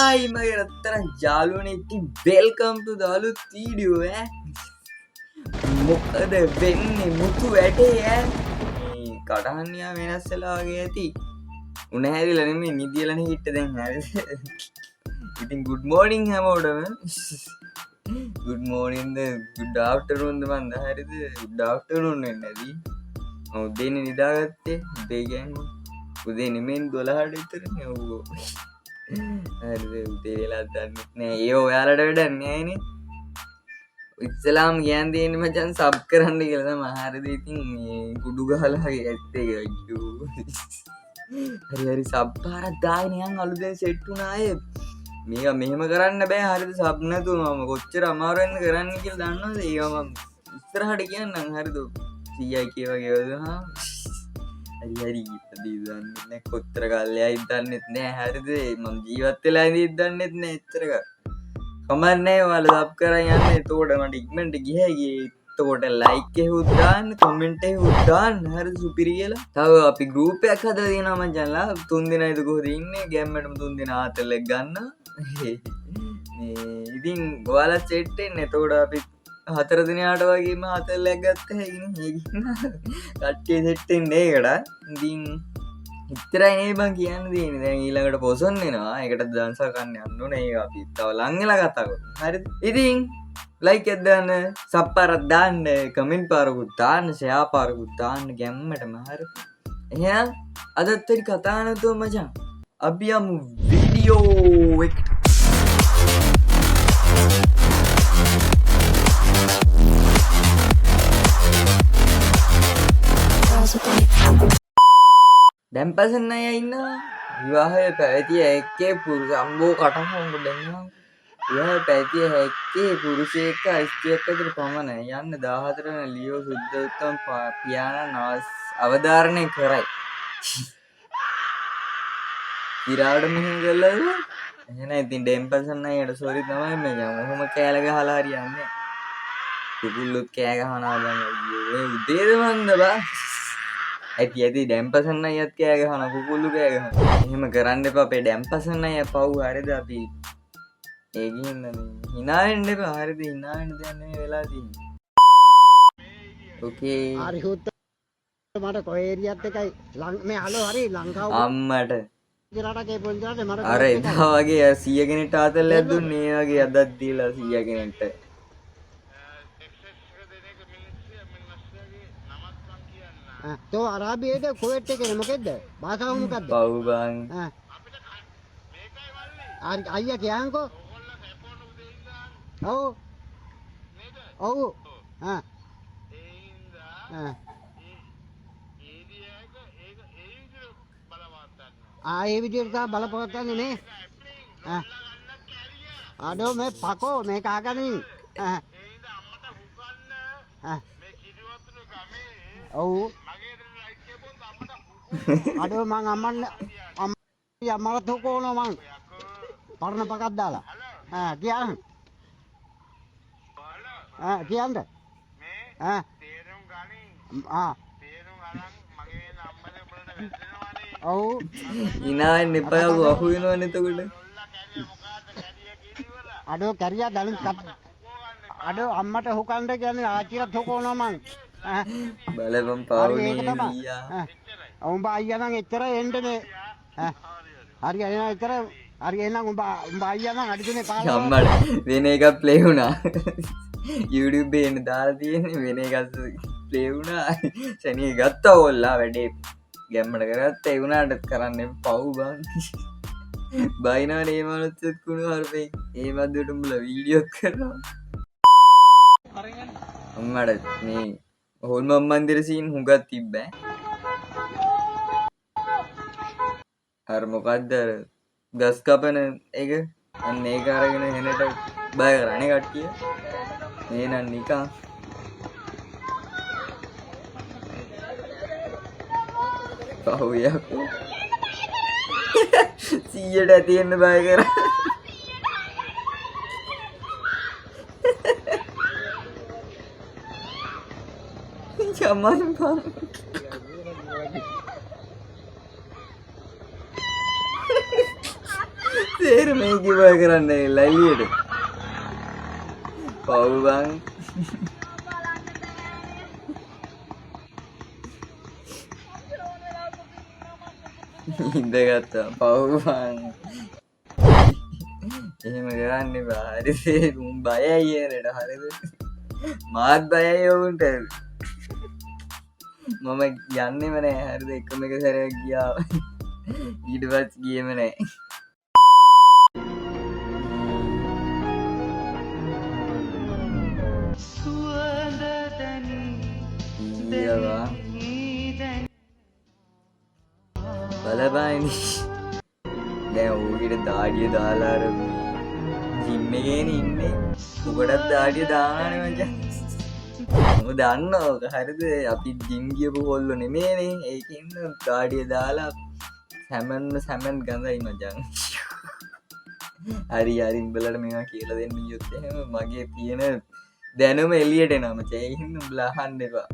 Hi, මගේ රත්තරන් යාළුවනේ ඉතින් welcome to the අලුත් වීඩියෝ ඈ. මොකද වෙන්නේ මුතු වැඩේ ඈ. මේ කඩහන්නියා වෙනස් වෙලා වගේ ඇති. උණ හැරිලා නෙමෙයි නිදියලානේ හිට දැන් හරිද. ඉතින් good morning හැමෝටම. good morning ද good afternoon ද මන්ද හරිද. good afternoon වෙන්නේ නැති. මම උදේනේ නිදාගත්තේ. උදේ කියන්නේ උදේ නෙමෙයි 12ට විතරනේ ඔව්. හරිද උදේ වෙලා දන්නෙත් නෑ ඒ ඔයාලට වැඩක් නෑනේ ඉස්සලාම කියන් තියෙන්නේ මචං සබ් කරන්න කියලා තමයි හරිද ඉතින් මේ කුඩු ගහලා ඇත්තේ අයියෝ හරි හරි සබ් පාරක් දාගෙන යන් අලුතෙන් සෙට් වුණා අය මේක මෙහෙම කරන්න බෑ හරිද සබ් නැතුව මම කොච්චර අමාරුවෙන්ද කරන්න කියලා දන්නවද ඒක මම ඉස්සරහට කියන්නම් හරිද 100යි කියවගේ වදහා හරි දන්නෙත් නෑ කොච්චර කාලෙයි දන්නෙත් නෑ හරිද මම ජීවත් වෙලා ඉඳිත් දන්නෙත් නෑ එච්චරක කමක් නෑ ඔයාලා සබ් කරන් යන්න එතකොට මට ඉක්මනට ගියයි එතකොට ලයික් එකකුත් දාන්න කමෙන්ට් එකකුත් දාන්න හරිද සුපිරි කියලා තව අපි ගෲප් එකක් හදලා තියෙනවා මචංලා 3 දෙනයිද කොහොද ඉන්නේ ගෑම්මටම 3 දෙනා ආතල්ලක් ගන්න මේ ඉතින් ඔයාලා සෙට් වෙන්න එතකොට අපි 4 දිනකට වගේම ආතල්ලක් ගත්ත හැකිනේ ඒකින කට්ටිය සෙට් වෙන්නේ ඒකට ඉතින් ඉතරයි නේ බං කියන්න තියෙන්නේ දැන් ඊළඟට පොසොන් වෙනවා ඒකට දන්සා ගන්න යන්න ඕනේ ඒක අපි තව ලං වෙලා කතා කරමු හරිද ඉතින් ලයික් එකක් දාන්න සබ් පාරක් දාන්න කමෙන්ට් පාරකුත් දාන්න ෂෙයා පාරකුත් දාන්න ගැම්මටම හරිද එහෙනම් අදත් වැඩි කතා නැතුව මචං අපි යමු වීඩියෝ එකට දැන් පසන්න අය ඉන්නවා විවාහය පැවතිය හැක්කේ පුරුෂම්බෝ කටහොම්බ දෙන්නවා විවාහය පැවතිය හැක්කේ පුරුෂයෙක්ක ස්ත්‍රියක් අතර පමණයි යන්න 14 වෙනි ලියෝ සුද්ධෝත්තම පියාණන් අවධාරණය කරයි ඉරාවට මෙහෙම කළාද එහෙනම් ඉතින් දැන් පසන්න අයට සෝරි තමයි මචං ඔහොම කෑල ගහලා හරියන්නේ කුකුල්ලොත් කෑ ගහනවා දැන් අයියෝ උදේද මන්ද බා ඇති ඩැම්පසන්න අයත් කෑ ගහන කුකුල්ලු කෑ ගහන එහෙම කරන්න එපා අපේ ඩැම්පසන්න අය පව් හරිද අපි ඒකින් hina වෙන්න එපා හරිද hina වෙන්න දෙයක් නෙමෙයි වෙලා තියෙන්නේ ඕකේ හරි හුත් මට කොයි ඒරියාත් එකයි මේ හලෝ හරි ලංකාව අම්මට රටක ඒ පොන්දරට මට අර එදා වගේ 100 කෙනෙක්ට ආතල්ලයක් දුන්නේ ඒ වගේ අදක් දීලා 100 කෙනෙක්ට तो අරාබියේද කුවේට් එකේ මොකෙද්ද භාෂාව මොකද්ද පව් බං අයියා කියහන්කෝ ඔව් ඔව් ඒ විදිහට තමයි බලපවත්තන්නේ නේ අඩෝ මේ පකෝ මේක ආගනින් ඔව් අඩෝ මං අම්මට තෝකෝන මං පරණ පකක් දාලා කියන්න කියන්න ඔව් hina වෙන්න එපා අහු වෙනවනේ එතකොට අඩෝ කැරියා දලුන් අඩෝ අම්මට හොකන්න කියන්නේ ආච්චිට හොකෝනවා මං බලපන් පාවුනේ අයියා උඹ අයියා නම් එච්චර එන්නේ හරි එනවා එච්චර හරි එහෙනම් උඹ අයියා නම් අඩි තුනේ පාන අම්මට වෙන එකක් ප්ලේ වුණා YouTube එකේ එන්න දාලා තියෙන්නේ වෙන එකක් ප්ලේ වුණා සෙනිය ගත්තා ඕල්ලා වැඩේ ගැම්මට කරගත්තා ඒ වුණාට කරන්න පව් බං බයිනානේ මේ මනුස්සෙත් කුණු හර්පේ ඒ මැද්දට උඹලා වීඩියෝ කරනවා අම්මට මේ හොල්මන් මන්දිර සීන් හුඟක් තිබ්බෑ අර මොකක්ද ගස් කපන එක අන්න ඒක අරගෙන හෙනට බය කරන්නේ කට්ටිය මේ නම් නිකන් පහු යකෝ 100ට ඇති වෙන්න බය කරා යමන් බං තේර මේ කිව්වා කරන්න එල්ලයිලියට පව් බං ඉඳගත්තා පව් බං එහෙම කරන්න එපා හරිද උන් බයයි ඒනට හරිද මාත් බයයි ඔවුන්ට මම යන්නෙම නෑ හරිද එකම එක සැරයක් ගියා ඊට පස්සේ ගියේම නෑ ඊයවා බලපයිනි දැන් ඌගෙට දාඩිය දාලා අර ජිම් එකේනේ ඉන්නේ උකටත් දාඩිය දානවානේ මචං ඔබ දන්නවා ඔක හරිද අපි ජිම් ගියපු කොල්ලෝ නෙමේනේ ඒකින් දාඩිය දාලා සැමන් ගඳයි මචං හරි හරි උඹලට මේවා කියලා දෙන්න ගියොත් එහෙම මගේ තියෙන දැනුම එළියට එනවා මචං ඒ හින්දා උඹලා අහන්න එපා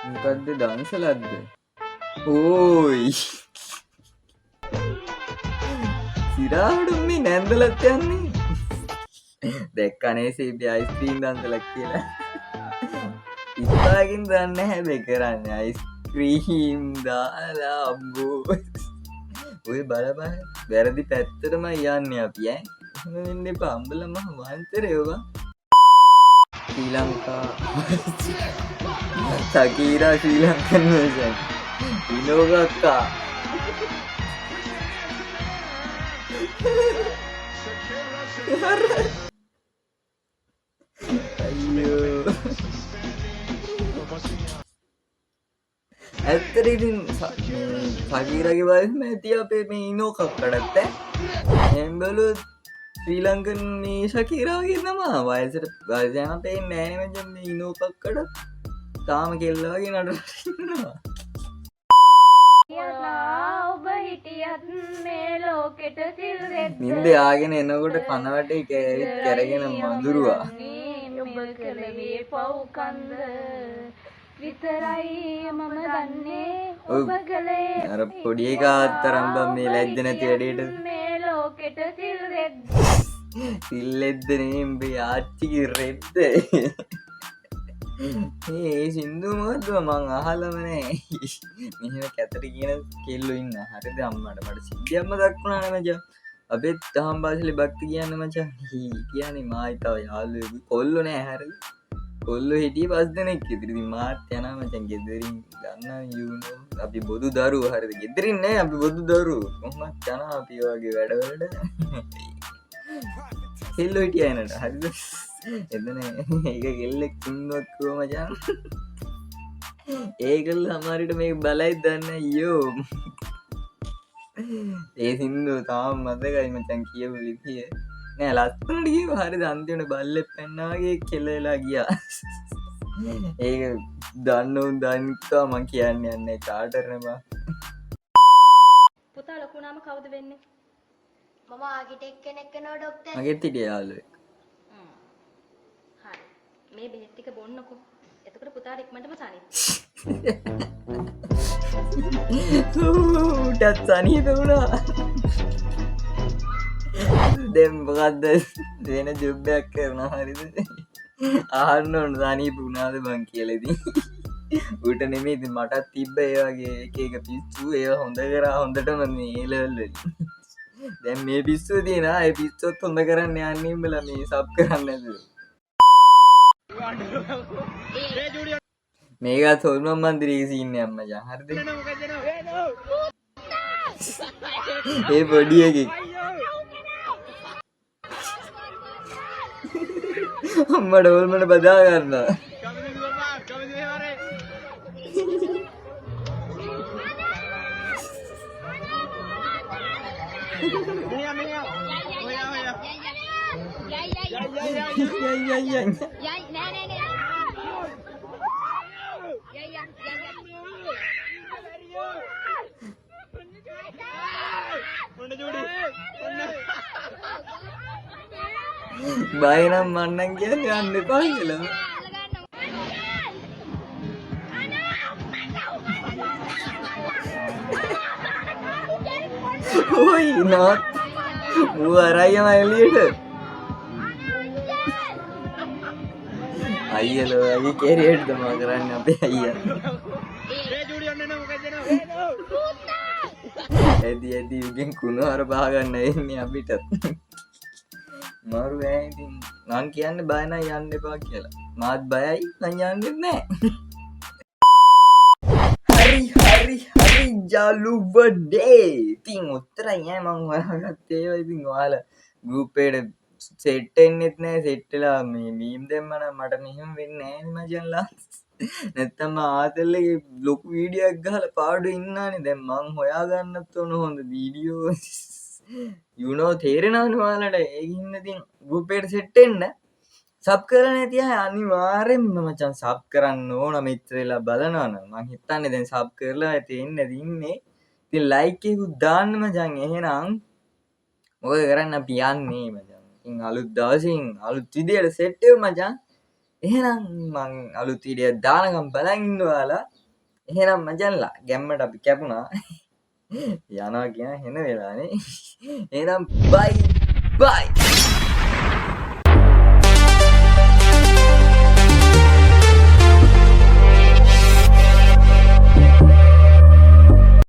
මොකද්ද දන්සලද්ද ඕයි සිරාවට මේ නැන්දලත් යන්නේ දැක්කනේ සීපි අයිස්ක්‍රීම් දන්සලක් කියලා ඉස්සරහින් දන්නේ හැබැයි කරන්නේ අයිස්ක්‍රීම් දාලා අම්බෝ ඔය බලපන් වැරදි පැත්තටම යන්නේ අපි ඈ එහෙම වෙන්න එපා අම්බල මහ වහන්තරේ ඔබ ශ්‍රී ලංකා සකීරා ශ්‍රී ලංකන් version විනෝගක්කා අයියෝ ඇත්තට ඉතින් සකීරාගේ වයසම ඇති අපේ මේ ඉනෝකක්කඩත් එහෙම බැලුවොත් ශ්‍රී ලංකන් මේ ශකීරා වගේ තමයි වයසට වයසයම පේන්නේ නැහැ නේ මචං මේ ඉනෝකක්කඩ තාම කෙල්ල වගේ නඩට ඉන්නවා ඔබ හිටියත් මේ ලෝකෙට සිල් රෙද්ද නින්ද ආගෙන එනකොට කනවටේ කෑවිත් කැරගෙන මඳුරුවා ඔබ කළේ පව්කන්ද විතරයි මම දන්නේ ඔබ කළේ අර පොඩි එකාත් තරම් බම් මේ ලැජ්ජ නැති වැඩේට මේ ලෝකෙට සිල් රෙද්ද සිල්ලෙද්ද නේ උඹේ ආච්චිගේ රෙද්ද ඒ සින්දු මොකද්ද මං අහලම නෑ මෙහෙම කැතට කියන කෙල්ලෝ ඉන්න හරිද අම්මට මට සිද්ධියක්ම දක්ුණා නේ මචං අපේ දහම් පාසලේ භක්ති කියන්නේ මචං කියන්නේ මායි තව යාළුවෙකු කොල්ලෝ නෑ හරිද කොල්ලෝ හිටියේ 5 දෙනෙක් විතර ඉතින් මාත් යනවා මචං ගෙදරින් ගන්නවා යූනෝ අපි බොදු දරුවෝ හරිද ගෙදරින් නෑ අපි බොදු දරුවෝ කොහොමද යනවා අපි වගේ වැඩවලට කෙල්ලෝ හිටියා එනට හරිද එතන ඒක කෙල්ලෙක් තුන්වත් කිව්ව මචං ඒකල සමහරවිට මේක බලයි දන්න අයියෝ ඒ සින්දු තාම මතකයි මචං කියපු විදිය නෑ ලස්සනට කිව්ව හරිද අන්තිමට බල්ලෙක් පැන්නා වගේ කෙලෙලා ගියා ඒක දන්න උන් දන්නවා මං කියන්නේ යන්නේ චාටර් නේ පුතා ලොකු නාම කවුද වෙන්නේ මම ආකිටෙක් කෙනෙක් වෙනවා ડોක්ටර්. මගෙත් හිටිය යාළුවෙක් හරි මේ බෙහෙත් ටික බොන්නකෝ එතකොට පුතාට ඉක්මනටම සනීප ඌටත් සනීප වුණා දැන් මොකද්ද වෙන ජොබ් එකක් කරනවා හරිද අහන්න ඕන සනීප වුණාද බං කියලා ඉතින් ඌට නෙමෙයි ඉතින් මටත් තිබ්බ ඒ වගේ එක එක පිස්සු ඒවා හොඳ කරා හොඳටම මේ ලෙවල් වලින් දැන් මේ පිස්සුව තියෙනවා ඒ පිස්සුවත් හොඳ කරන්න යන්නේ උඹලා මේ සබ් කරන්න නැතුව මේකත් හොල්මන් මන්දිරයේ සීන් එක මචං හරිද ඒ පොඩි එකෙක් අම්මට හොල්මන බදා ගන්නවා බය නම් මන්නම් කියන්නේ යන්න එපා කියලා ඔයි නත් ඌ අරයම එළියට අයියලෝ අයියේ කැරියට තමා කරන්නේ අපේ අයියා ඇදි උගෙන් කුණු හර බහගන්න එන්නේ අපිටත් මරු ඈ ඉතින් මං කියන්නේ බය නම් යන්න එපා කියලා මාත් බයයි මං යන්නෙත් නෑ හරි ජලුවඩේ ඉතින් උත්තරයි ඈ මං හොයාගත්තේ ඒවා ඉතින් ඔයාලා ගෲප් එකට සෙට් වෙන්නෙත් නෑ සෙට් වෙලා මේ මීම් දැම්ම නම් මට මෙහෙම වෙන්නේ නෑනේ මචන්ලා නැත්තම් ආතල් එකේ ලොකු වීඩියෝ එකක් ගහලා පාඩු ඉන්නානේ දැන් මං හොයාගන්නත් ඕන හොඳ වීඩියෝ you know තේරෙනවනේ ඔයාලට ඒකින් ඉතින් ගෲප් එකට සෙට් වෙන්න සබ් කරලා නැති අය අනිවාර්යෙන්ම මචං සබ් කරන්න ඕන මෙච්චර වෙලා බලනවනම් මං හිතන්නේ දැන් සබ් කරලා තියෙන්නේ ඉන්නේ ඉතින් ලයික් එකකුත් දාන්න මචං එහෙනම් මොකද කරන්න අපි යන්නේ මචං ඉතින් අලුත් දවසින් අලුත් විදියට සෙට් වෙමු මචං එහෙනම් මං අලුත් වීඩියෝ දානකම් බලන් ඉන්න ඔයාලා එහෙනම් මචංලා ගැම්මට අපි කැපුණා යනවා කියන හෙන වෙලානේ එහෙනම් බයි